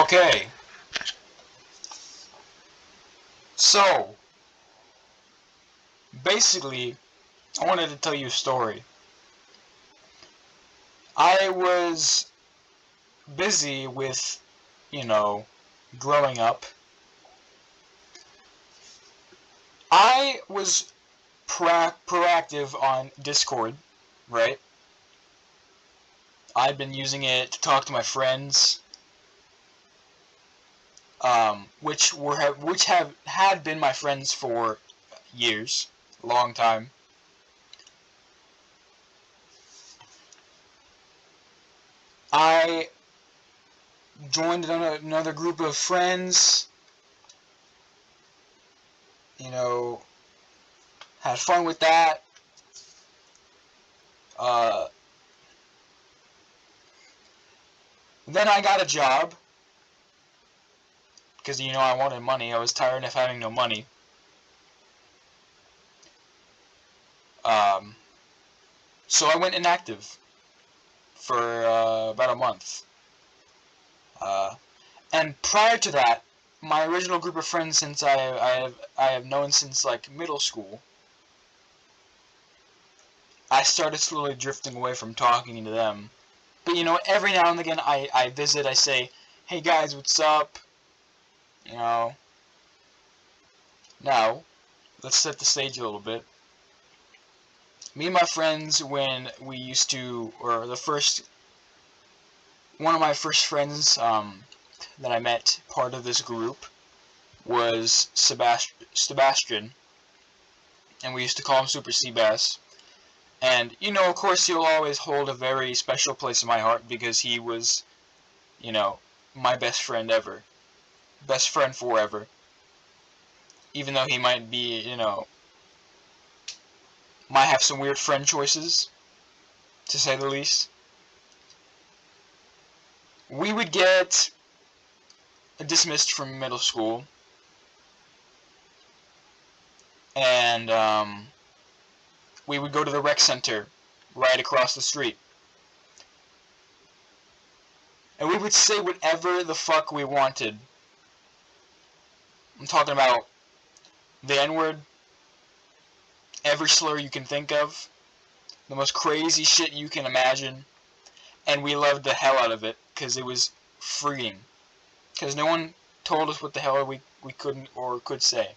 Okay, so basically, I wanted to tell you a story. I was busy with, you know, growing up. I was proactive on Discord, right? I'd been using it to talk to my friends, which have had been my friends for years, a long time. I joined another group of friends, you know, had fun with that. Uh, then I got a job because I wanted money. I was tired of having no money. Um, so I went inactive for about a month. Uh, and prior to that, my original group of friends, since I have known since like middle school, I started slowly drifting away from talking to them. But every now and again, I visit. I say, "Hey guys, what's up?" You know. Now, let's set the stage a little bit. Me and my friends, when we used to, or the first one of my first friends that I met, part of this group, was Sebastian, and we used to call him Super Seabass. And, of course, he'll always hold a very special place in my heart because he was, you know, my best friend ever. Best friend forever. Even though he might be, might have some weird friend choices, to say the least. We would get dismissed from middle school, and we would go to the rec center right across the street. And we would say whatever the fuck we wanted. I'm talking about the N-word, every slur you can think of, the most crazy shit you can imagine, and we loved the hell out of it because it was freeing. Because no one told us what the hell we couldn't or could say.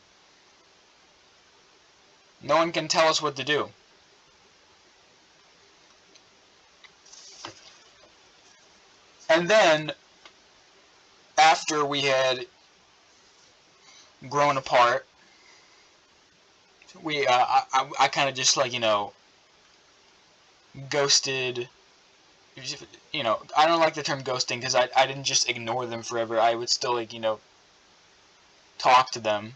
No one can tell us what to do. And then, after we had grown apart, I kind of just like, ghosted. I don't like the term ghosting because I didn't just ignore them forever. I would still, like, talk to them.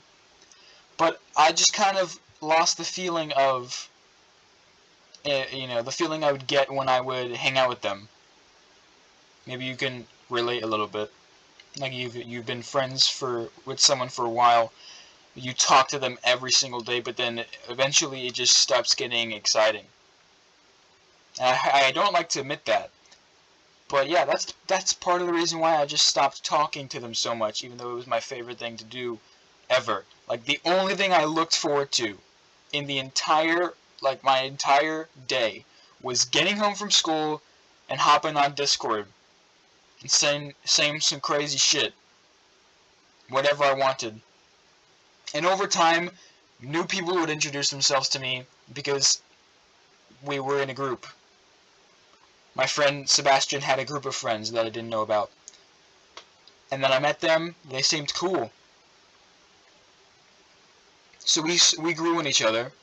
But I just kind of lost the feeling of, the feeling I would get when I would hang out with them. Maybe you can relate a little bit. Like you've been friends with someone for a while. You talk to them every single day, but then eventually it just stops getting exciting. And I don't like to admit that. But yeah, that's part of the reason why I just stopped talking to them so much, even though it was my favorite thing to do ever. Like the only thing I looked forward to in my entire day was getting home from school and hopping on Discord and saying some crazy shit, whatever I wanted. And over time, new people would introduce themselves to me because we were in a group. My friend Sebastian had a group of friends that I didn't know about. And then I met them, they seemed cool. So we grew in each other.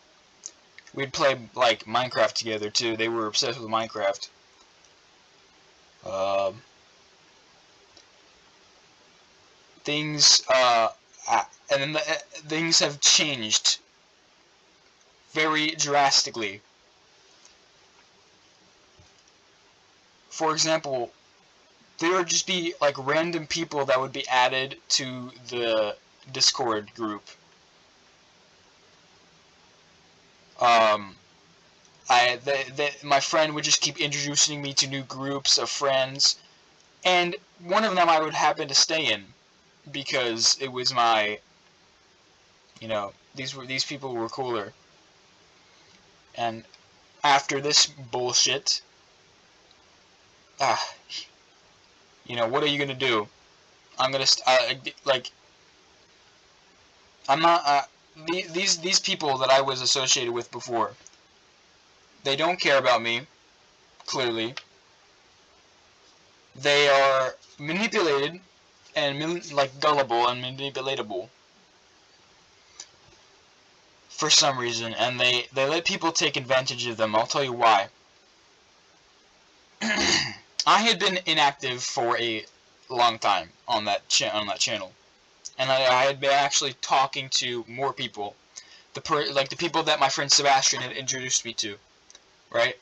We'd play like Minecraft together too. They were obsessed with Minecraft. Um, things and then things have changed very drastically. For example, there would just be like random people that would be added to the Discord group. Um, my friend would just keep introducing me to new groups of friends. And one of them I would happen to stay in because it was my, these people were cooler. And after this bullshit, ah, what are you gonna do? I'm gonna like I'm not these people that I was associated with before. They don't care about me. Clearly, they are manipulated and like gullible and manipulatable for some reason, and they let people take advantage of them. I'll tell you why. I had been inactive for a long time on that channel, and I had been actually talking to more people, the people that my friend Sebastian had introduced me to, right?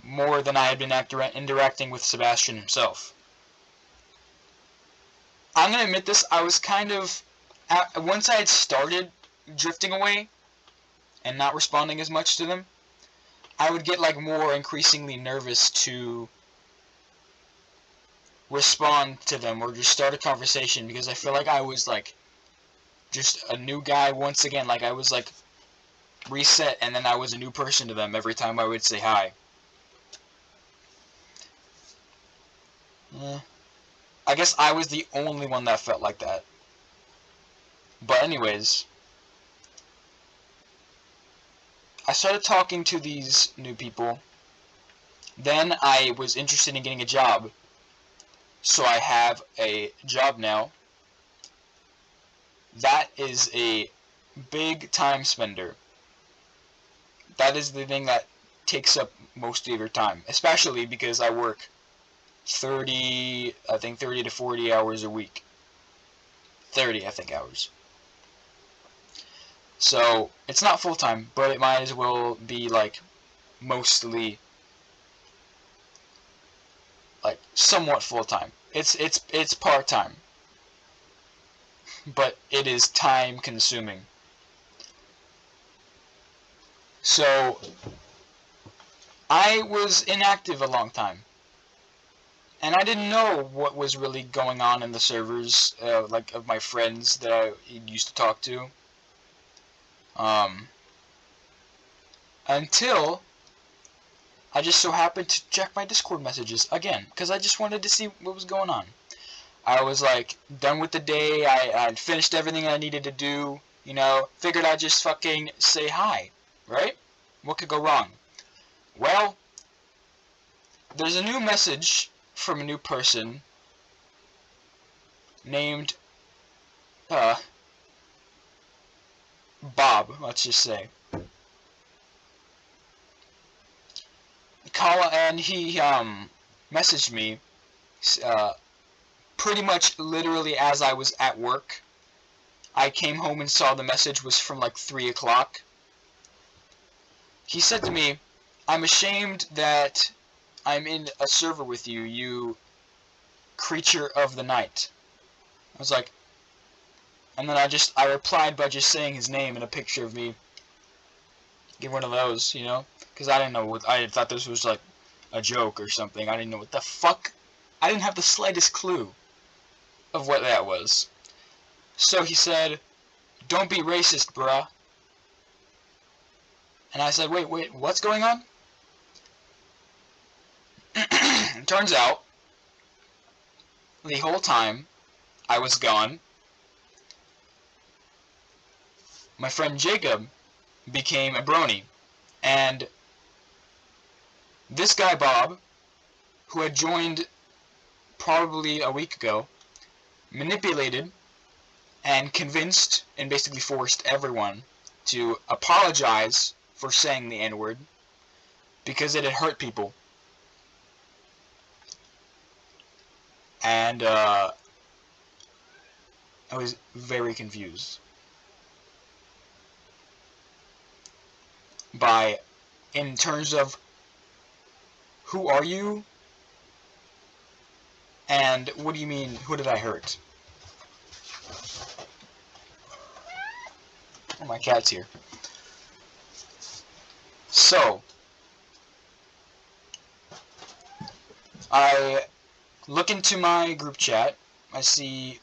More than I had been interacting with Sebastian himself. I'm gonna admit this. I was kind of once I had started drifting away and not responding as much to them, I would get like more increasingly nervous to respond to them or just start a conversation because I feel like I was like just a new guy once again. Like I was like reset and then I was a new person to them every time I would say hi. I guess I was the only one that felt like that. But anyways, I started talking to these new people. Then I was interested in getting a job. So I have a job now. That is a big time spender. That is the thing that takes up most of your time, especially because I work 30 to 40 hours a week. 30, I think, hours. So, it's not full-time, but it might as well be, like, mostly, like, somewhat full-time. It's part-time. But it is time-consuming. So, I was inactive a long time. And I didn't know what was really going on in the servers, like, of my friends that I used to talk to. Until I just so happened to check my Discord messages again, because I just wanted to see what was going on. I was, like, done with the day, I'd finished everything I needed to do, figured I'd just fucking say hi, right? What could go wrong? Well, there's a new message from a new person named Bob, let's just say. And he messaged me pretty much literally as I was at work. I came home and saw the message was from like 3 o'clock. He said to me, "I'm ashamed that I'm in a server with you, you creature of the night." I was like, and then I replied by just saying his name and a picture of me. Give one of those, because I didn't know I thought this was like a joke or something. I didn't know what the fuck. I didn't have the slightest clue of what that was. So he said, "Don't be racist, bruh." And I said, wait, what's going on? Turns out, the whole time I was gone, my friend Jacob became a brony. And this guy Bob, who had joined probably a week ago, manipulated and convinced and basically forced everyone to apologize for saying the N-word because it had hurt people. And I was very confused in terms of who are you and what do you mean, who did I hurt? Oh, my cat's here. So, I look into my group chat. I see,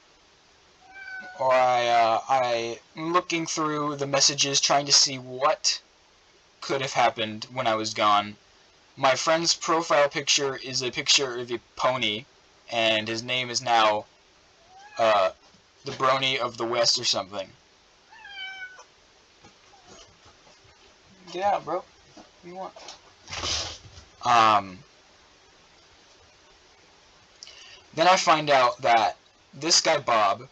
or I'm looking through the messages trying to see what could have happened when I was gone. My friend's profile picture is a picture of a pony, and his name is now, the Brony of the West or something. Get out, bro. What do you want? Then I find out that this guy Bob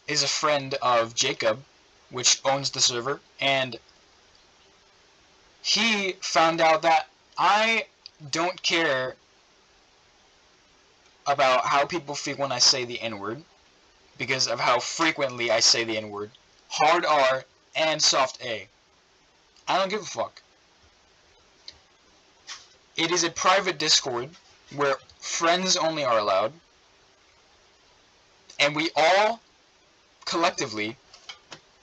is a friend of Jacob, which owns the server, and he found out that I don't care about how people feel when I say the N-word, because of how frequently I say the N-word. Hard R and soft A. I don't give a fuck. It is a private Discord where friends only are allowed, and we all collectively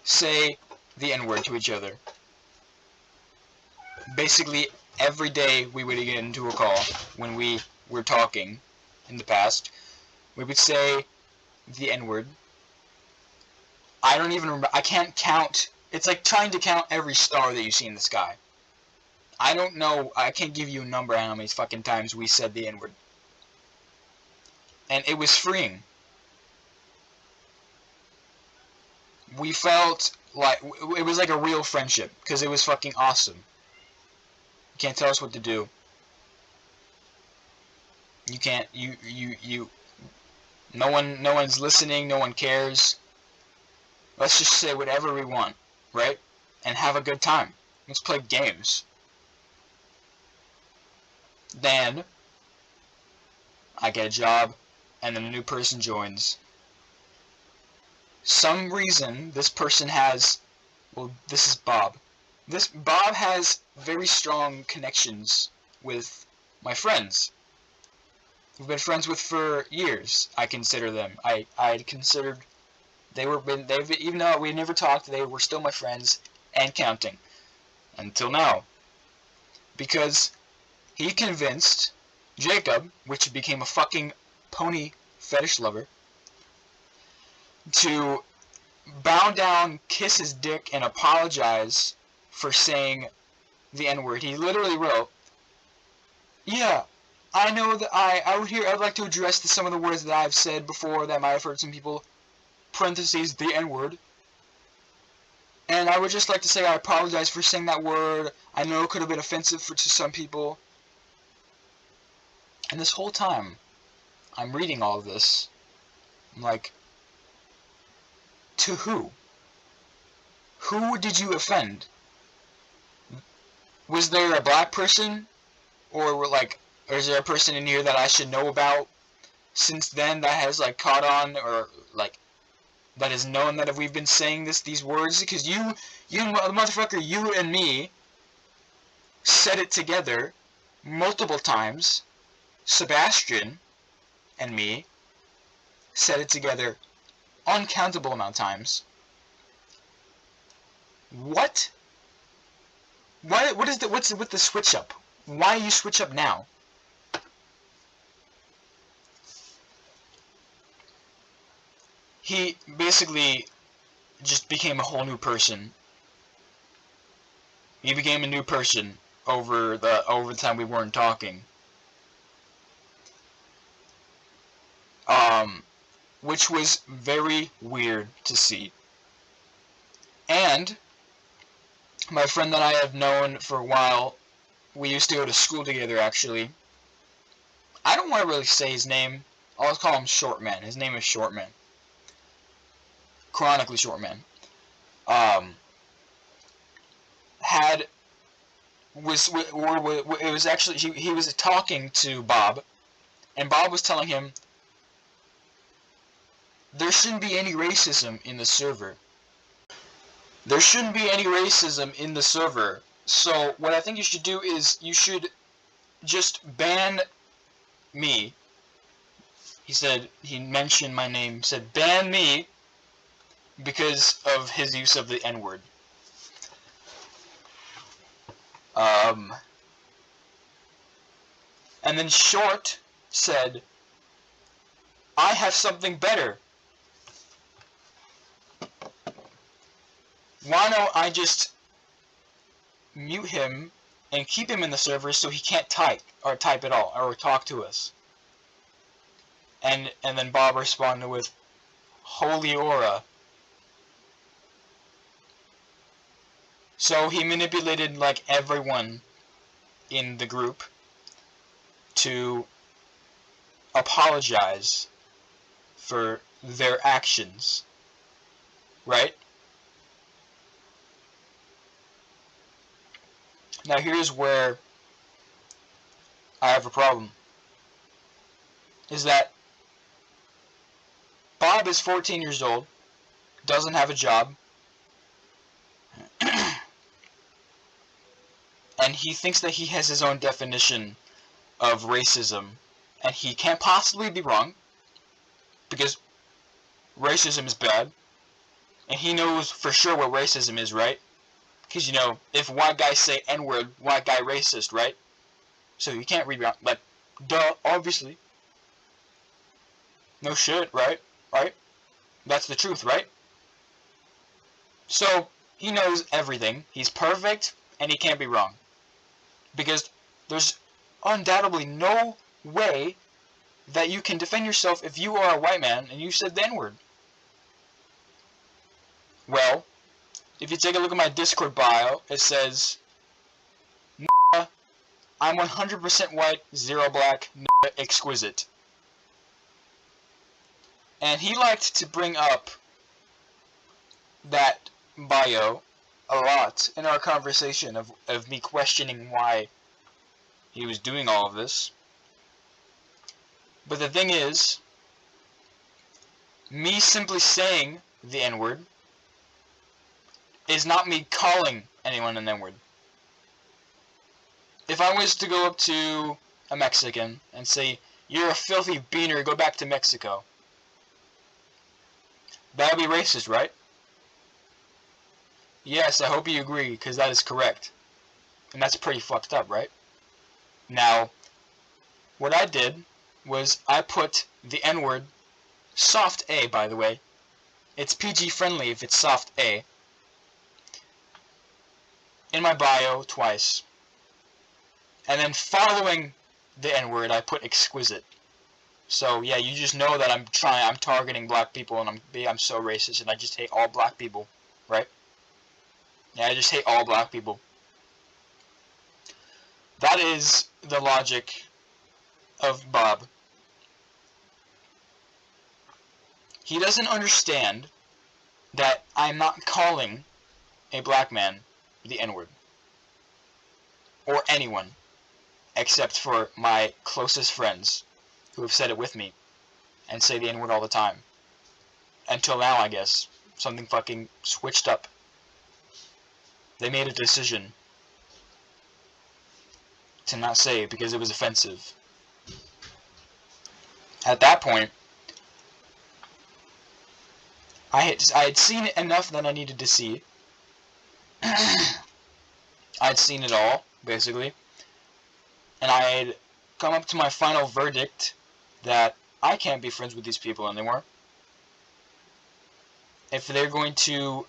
say the N-word to each other. Basically, every day we would get into a call when we were talking in the past, we would say the N-word. I don't even remember. I can't count. It's like trying to count every star that you see in the sky. I don't know. I can't give you a number on how many fucking times we said the N-word. And it was freeing. We felt like it was like a real friendship because it was fucking awesome. You can't tell us what to do. You can't. No one's listening. No one cares. Let's just say whatever we want, right? And have a good time. Let's play games. Then I get a job, and then a new person joins. Some reason this person has, well, this is Bob. Bob has very strong connections with my friends. We've been friends with for years. I consider them. I considered they've even though we never talked, they were still my friends and counting until now. Because he convinced Jacob, which became a fucking pony fetish lover, to bow down, kiss his dick, and apologize for saying the N-word. He literally wrote, "Yeah, I know that I'd like to address some of the words that I've said before that might have hurt some people, parentheses, the N-word. And I would just like to say I apologize for saying that word. I know it could have been offensive to some people." And this whole time, I'm reading all of this. I'm like, to who? Who did you offend? Was there a black person? Or is there a person in here that I should know about since then that has caught on, or that has known that if we've been saying these words? Because you motherfucker, you and me said it together multiple times. Sebastian and me said it together uncountable amount of times. What? What's with the switch up? Why you switch up now? He basically just became a whole new person. He became a new person over the time we weren't talking. Which was very weird to see. And my friend that I have known for a while, we used to go to school together actually. I don't want to really say his name. I'll call him Shortman. His name is Shortman. Chronically Shortman. It was actually he was talking to Bob, and Bob was telling him there shouldn't be any racism in the server. There shouldn't be any racism in the server. So what I think you should do is you should just ban me. He mentioned my name, said ban me because of his use of the N-word. And then Short said, I have something better. Why don't I just mute him and keep him in the server so he can't type at all or talk to us? And then Bob responded with, Holy Aura. So he manipulated like everyone in the group to apologize for their actions, right? Now here's where I have a problem. Is that Bob is 14 years old, doesn't have a job, and he thinks that he has his own definition of racism, and he can't possibly be wrong, because racism is bad, and he knows for sure what racism is, right? Because, you know, if white guys say N-word, white guy racist, right? So you can't read wrong, like, duh, obviously. No shit, right? Right? That's the truth, right? So, he knows everything, he's perfect, and he can't be wrong. Because there's undoubtedly no way that you can defend yourself if you are a white man and you said the N-word. Well, if you take a look at my Discord bio, it says, I'm 100% white, 0 black, exquisite. And he liked to bring up that bio a lot in our conversation of me questioning why he was doing all of this. But the thing is, me simply saying the N-word is not me calling anyone an N-word. If I was to go up to a Mexican and say, you're a filthy beaner, go back to Mexico, that would be racist, right? Yes, I hope you agree, because that is correct. And that's pretty fucked up, right? Now, what I did was I put the N-word, soft A, by the way. It's PG friendly if it's soft A, in my bio twice. And then following the N-word, I put exquisite. So yeah, you just know that I'm targeting black people, and I'm so racist, and I just hate all black people, right? Yeah, I just hate all black people. That is the logic of Bob. He doesn't understand that I'm not calling a black man the N-word. Or anyone, except for my closest friends, who have said it with me, and say the N-word all the time. Until now, I guess. Something fucking switched up. They made a decision to not say it because it was offensive. At that point, I had seen enough that I needed to see. I'd seen it all, basically. And I had come up to my final verdict that I can't be friends with these people anymore. If they're going to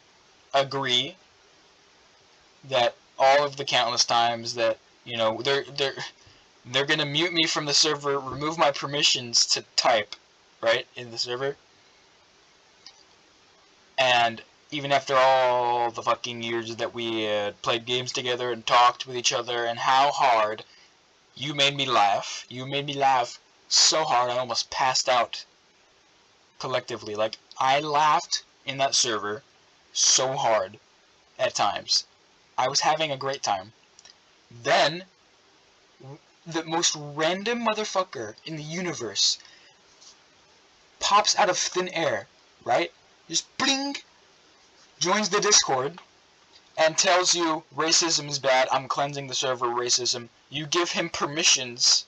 agree that all of the countless times that, you know, they're gonna mute me from the server, remove my permissions to type, right, in the server. And even after all the fucking years that we had played games together and talked with each other, and how hard you made me laugh. You made me laugh so hard I almost passed out collectively. Like, I laughed in that server so hard at times. I was having a great time. Then, the most random motherfucker in the universe pops out of thin air, right? Just bling! Joins the Discord and tells you racism is bad, I'm cleansing the server, racism. You give him permissions,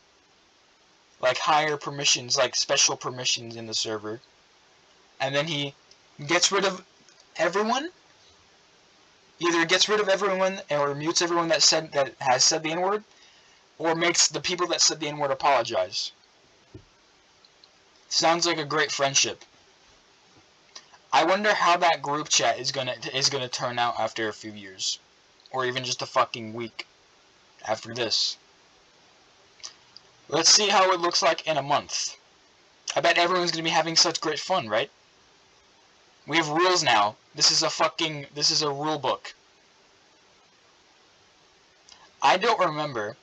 like higher permissions, like special permissions in the server, and then he gets rid of everyone. Either gets rid of everyone or mutes everyone that has said the N-word, or makes the people that said the N-word apologize. Sounds like a great friendship. I wonder how that group chat is gonna turn out after a few years, or even just a fucking week after this. Let's see how it looks like in a month. I bet everyone's gonna be having such great fun, right? We have rules now. This is a rule book. I don't remember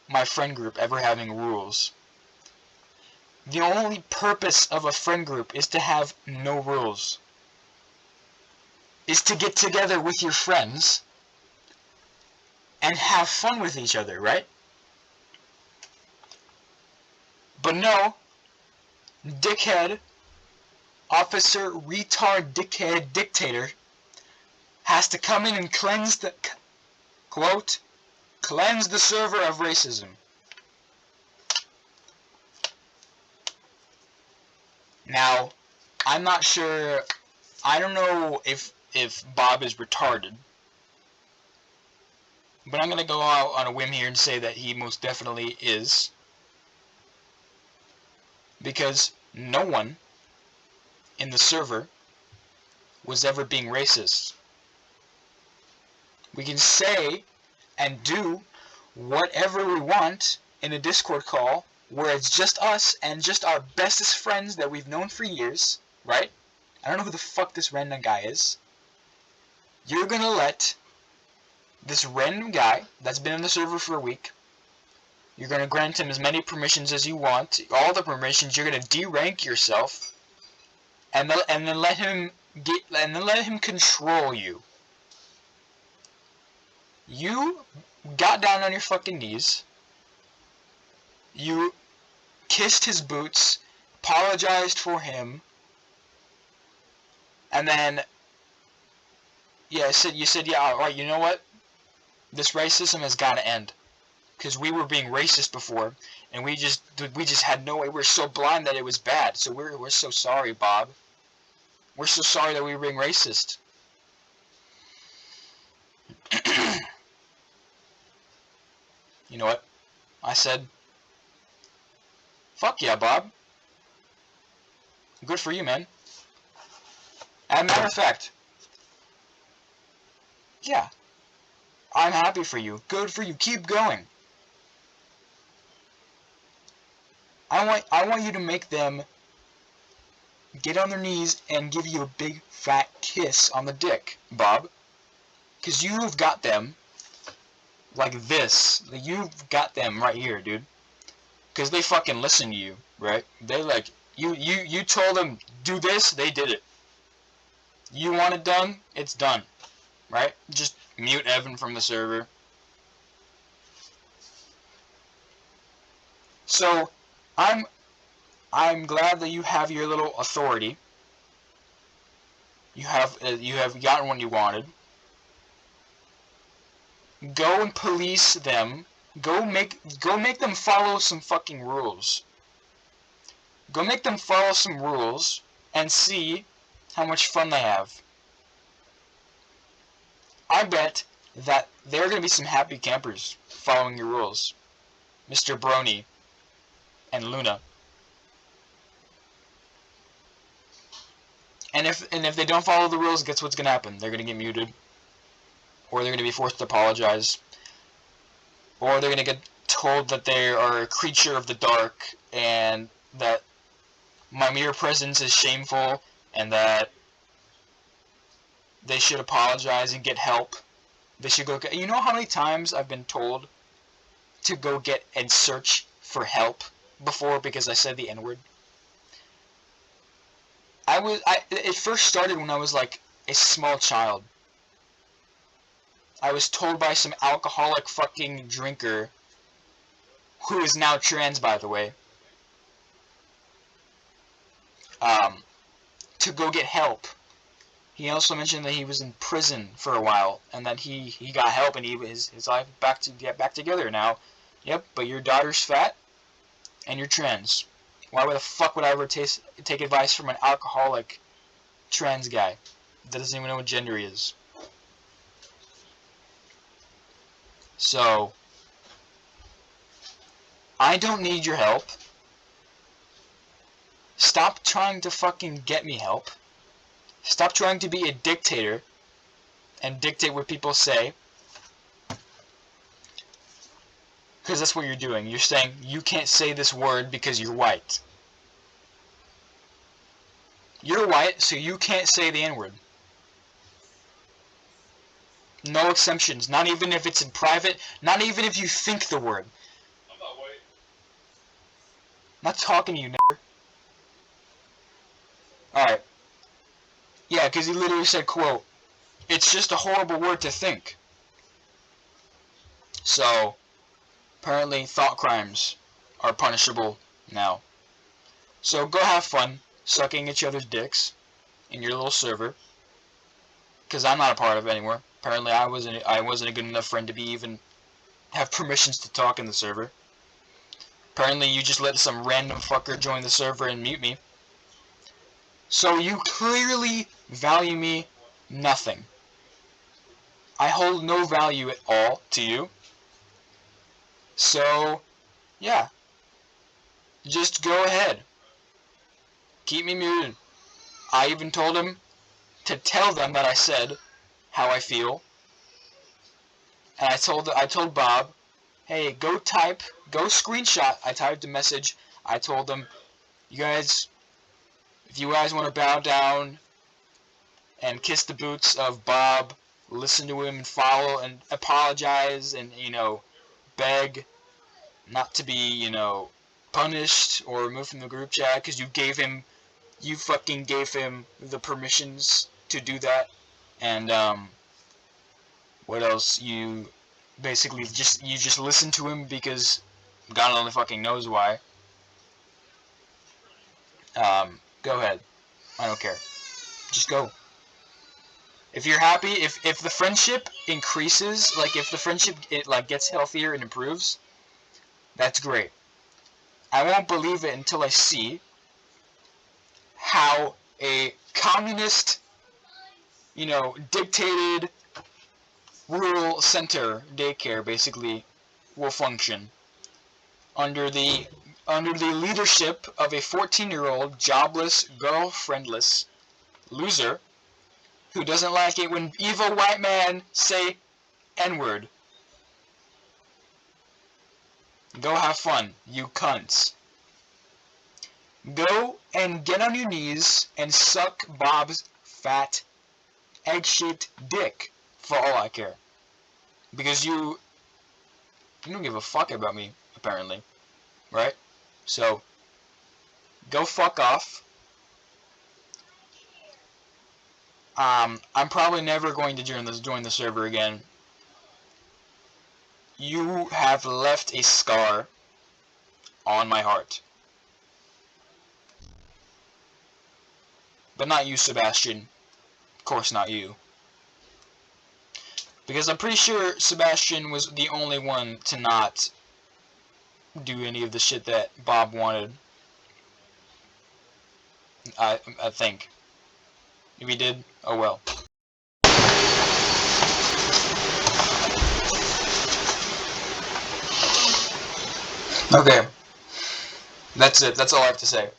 my friend group ever having rules. The only purpose of a friend group is to have no rules. Is to get together with your friends and have fun with each other, right? But no, dickhead, officer, retard, dickhead, dictator has to come in and cleanse the, quote, cleanse the server of racism. Now, I'm not sure, I don't know if Bob is retarded, but I'm going to go out on a whim here and say that he most definitely is. Because no one in the server was ever being racist. We can say and do whatever we want in a Discord call where it's just us and just our bestest friends that we've known for years, right? I don't know who the fuck this random guy is. You're gonna let this random guy that's been in the server for a week, you're gonna grant him as many permissions as you want, all the permissions, you're gonna derank yourself, and then let him control you. You got down on your fucking knees. You kissed his boots, apologized for him, and then you said, yeah, alright, you know what? This racism has got to end. Because we were being racist before, and we just had no way. We're so blind that it was bad. So we're so sorry, Bob. We're so sorry that we were being racist. You know what? I said, fuck yeah, Bob. Good for you, man. As a matter of fact, yeah, I'm happy for you. Good for you. Keep going. I want you to make them get on their knees and give you a big fat kiss on the dick, Bob. Because you've got them like this. You've got them right here, dude. Because they fucking listen to you, right? They like, you told them do this, they did it. You want it done, it's done. Right? Just mute Evan from the server. So, I'm glad that you have your little authority. You have gotten what you wanted. Go and police them. Go make them follow some fucking rules. Go make them follow some rules and see how much fun they have. I bet that there are going to be some happy campers following your rules. Mr. Brony and Luna. And if they don't follow the rules, guess what's going to happen? They're going to get muted. Or they're going to be forced to apologize. Or they're going to get told that they are a creature of the dark and that my mere presence is shameful and that they should apologize and get help. They should go get... You know how many times I've been told to go get and search for help before because I said the N-word? It first started when I was like a small child. I was told by some alcoholic fucking drinker, who is now trans, by the way, to go get help. He also mentioned that he was in prison for a while, and that he got help, and his life back together now. Yep, but your daughter's fat, and you're trans. Why the fuck would I ever take advice from an alcoholic trans guy that doesn't even know what gender he is? So, I don't need your help. Stop trying to fucking get me help. Stop trying to be a dictator and dictate what people say. Because that's what you're doing. You're saying, you can't say this word because you're white. You're white, so you can't say the N-word. No exemptions. Not even if it's in private. Not even if you think the word. I'm not white. I'm not talking to you, nigger. Alright. Yeah, because he literally said, quote, "It's just a horrible word to think." So, apparently thought crimes are punishable now. So go have fun sucking each other's dicks in your little server. Because I'm not a part of it anymore. Apparently I wasn't a good enough friend to be even have permissions to talk in the server. Apparently you just let some random fucker join the server and mute me. So you clearly value me nothing. I hold no value at all to you. So, yeah. Just go ahead. Keep me muted. I even told him to tell them that I said how I feel. And I told Bob, hey, go screenshot. I typed a message. I told them, you guys, if you guys want to bow down and kiss the boots of Bob, listen to him and follow and apologize and, beg not to be, punished or removed from the group chat because you fucking gave him the permissions to do that. And, what else? You basically just listen to him because God only fucking knows why. Go ahead. I don't care. Just go. If you're happy, if the friendship increases, like if the friendship gets healthier and improves, that's great. I won't believe it until I see how a communist, dictated rural center daycare basically will function under the leadership of a 14-year-old jobless, girlfriendless loser who doesn't like it when evil white men say N-word. Go have fun, you cunts. Go and get on your knees and suck Bob's fat, egg-shaped dick for all I care. Because you don't give a fuck about me, apparently. Right? So, go fuck off. I'm probably never going to join the server again. You have left a scar on my heart. But not you, Sebastian. Of course not you. Because I'm pretty sure Sebastian was the only one to not do any of the shit that Bob wanted. I think. If he did, oh well. Okay. That's it. That's all I have to say.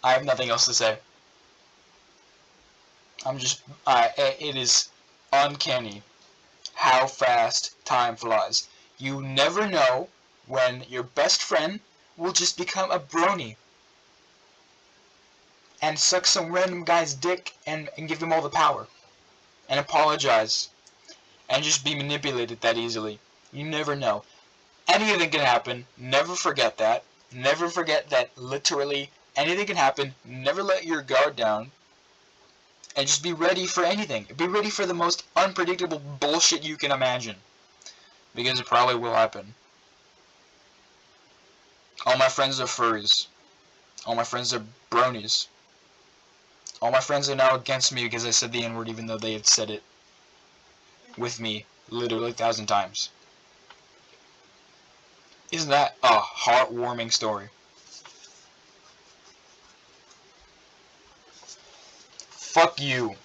I have nothing else to say. It is uncanny how fast time flies. You never know when your best friend will just become a brony and suck some random guy's dick and give him all the power and apologize and just be manipulated that easily. You never know. Anything can happen. Never forget that. Never forget that literally anything can happen. Never let your guard down. And just be ready for anything. Be ready for the most unpredictable bullshit you can imagine. Because it probably will happen. All my friends are furries. All my friends are bronies. All my friends are now against me because I said the N-word even though they had said it with me literally 1,000 times. Isn't that a heartwarming story? Fuck you.